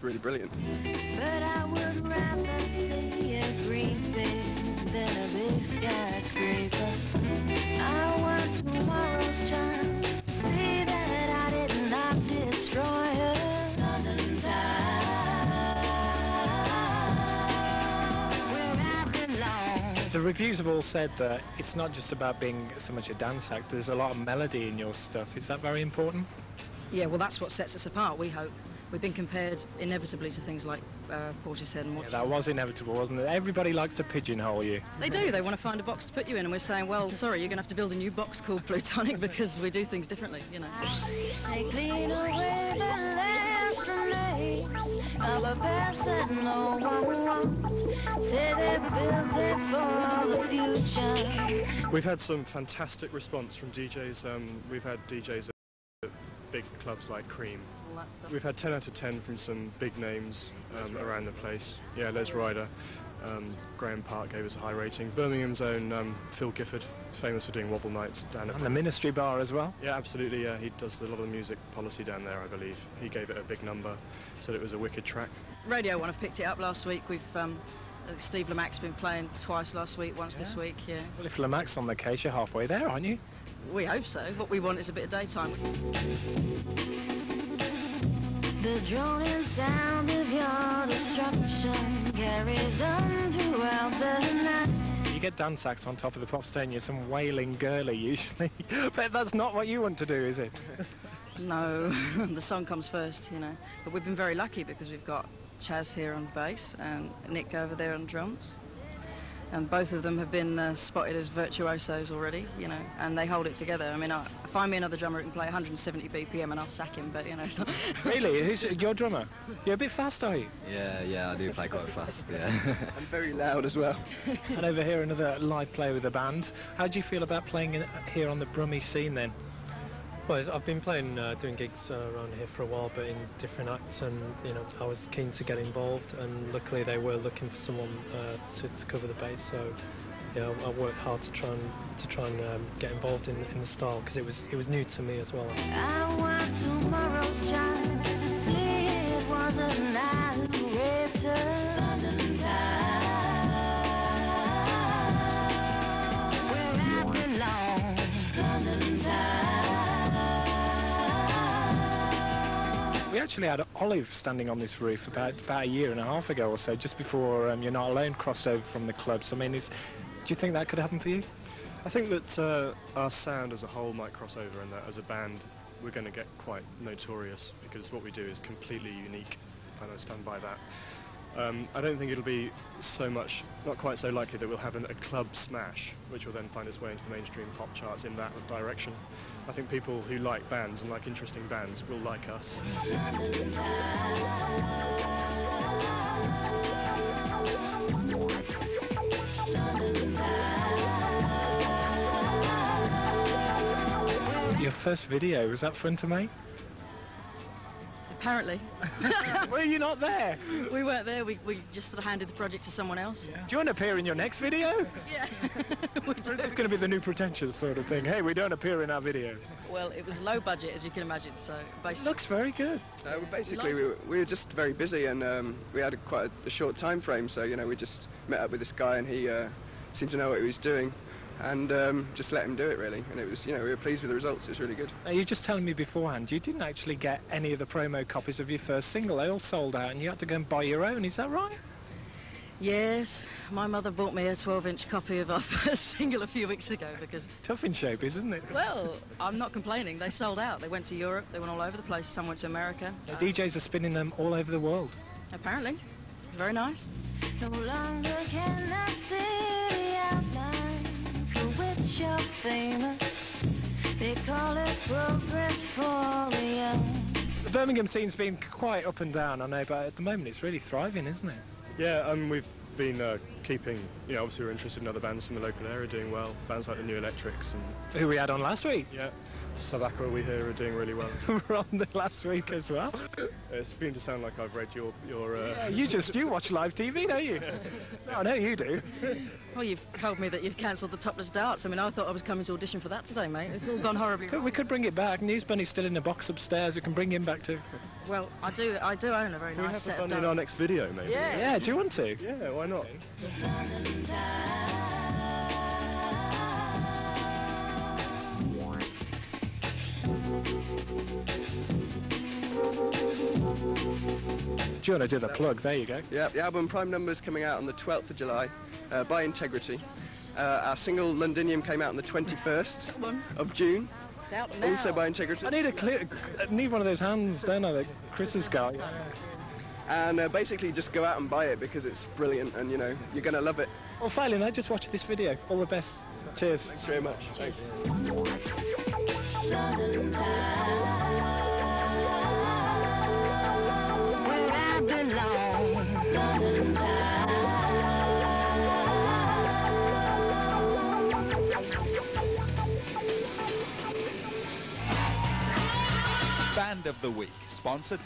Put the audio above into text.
really brilliant. But I would rather see a green field than a big skyscraper. I want tomorrow's child to see that I did not destroy her. London town, where I belong. The reviews have all said that it's not just about being so much a dance act, there's a lot of melody in your stuff. Is that very important? Yeah, well, that's what sets us apart, we hope. We've been compared inevitably to things like Portishead and Yeah, that was inevitable, wasn't it? Everybody likes to pigeonhole you. They do. They want to find a box to put you in, and we're saying, well, sorry, you're going to have to build a new box called Plutonik because we do things differently, you know. They clean away the last remains of a past that no one wants. Say they built it for the future. We've had some fantastic response from DJs. We've had DJs at big clubs like Cream. All that stuff. We've had 10 out of 10 from some big names around the place. Yeah, Les Ryder. Graham Park gave us a high rating. Birmingham's own Phil Gifford, famous for doing wobble nights down at... And the Ministry Bar as well? Yeah, absolutely, yeah. He does a lot of the music policy down there, I believe. He gave it a big number, said it was a wicked track. Radio One have picked it up last week. We've Steve Lamac's been playing twice last week, once this week, yeah. Well, if Lamac's on the case, you're halfway there, aren't you? We hope so. What we want is a bit of daytime. The droning sound of your destruction carries on throughout the night. You get dance acts on top of the pops, don't you? Some wailing girly, usually. But that's not what you want to do, is it? No, the song comes first, you know. But we've been very lucky because we've got Chaz here on bass and Nick over there on drums. And both of them have been spotted as virtuosos already, you know, and they hold it together. I mean, find me another drummer who can play 170 BPM and I'll sack him, but, you know, it's not... Really? Who's your drummer? You're a bit fast, are you? Yeah, I do play quite fast, yeah. I'm very loud as well. And over here, another live player with a band. How do you feel about playing here on the Brummie scene, then? Well, I've been playing, doing gigs around here for a while, but in different acts, and you know, I was keen to get involved, and luckily they were looking for someone to cover the bass. So, yeah, I worked hard to try and get involved in the style because it was new to me as well. I want tomorrow's child to see it wasn't I who raped her. London town, where I belong. London town. We actually had Olive standing on this roof about a year and a half ago or so, just before You're Not Alone crossed over from the clubs. I mean, do you think that could happen for you? I think that our sound as a whole might cross over, and that as a band we're going to get quite notorious because what we do is completely unique, and I stand by that. I don't think it'll be so much, not quite so likely that we'll have a club smash, which will then find its way into the mainstream pop charts in that direction. I think people who like bands and like interesting bands will like us. Your first video, was that fun to make? Apparently. Were you not there? We weren't there. We just sort of handed the project to someone else. Yeah. Do you want to appear in your next video? Yeah. It's going to be the new Pretentious sort of thing. Hey, we don't appear in our videos. Well, it was low budget, as you can imagine, so basically... Looks very good. Basically, we were just very busy, and we had quite a short time frame, so, you know, we just met up with this guy, and he seemed to know what he was doing, and just let him do it, really. And it was, you know, we were pleased with the results. It was really good. Now, you were just telling me beforehand, you didn't actually get any of the promo copies of your first single. They all sold out, and you had to go and buy your own. Is that right? Yes, my mother bought me a 12-inch copy of our first single a few weeks ago because... Tough in showbiz, isn't it? Well, I'm not complaining. They sold out. They went to Europe. They went all over the place. Some went to America. So DJs are spinning them all over the world. Apparently. Very nice. No longer can I see the outline for which you're famous. They call it progress for the young. The Birmingham scene's been quite up and down, I know, but at the moment it's really thriving, isn't it? Yeah, we've been keeping, you know, obviously we're interested in other bands from the local area doing well. Bands like the New Electrics and... Who we had on last week. Yeah. Savakra, we hear, are doing really well. We're on the last week as well. It's beginning to sound like I've read your Yeah, you watch live TV, don't you? No, I know you do. Well, you've told me that you've cancelled the Topless Darts. I mean, I thought I was coming to audition for that today, mate. It's all gone horribly wrong. We could bring it back. News Bunny's still in a box upstairs. We can bring him back too. Well, I do own a very Can we nice have set fun of in our donuts. next video, maybe? Yeah. Yeah, do you want to? Yeah, why not? Do you want to do the plug? There you go. Yeah, the album Prime Number's coming out on the 12th of July by Integrity. Our single Londinium came out on the 21st Come on, of June, it's out now. also by Integrity. I need one of those hands, don't I, that Chris has got. And basically just go out and buy it because it's brilliant and, you know, you're going to love it. Well, failing that, just watch this video. All the best. Cheers. Thanks very much. Thanks. London town, where I belong. London town. Band of the Week, sponsored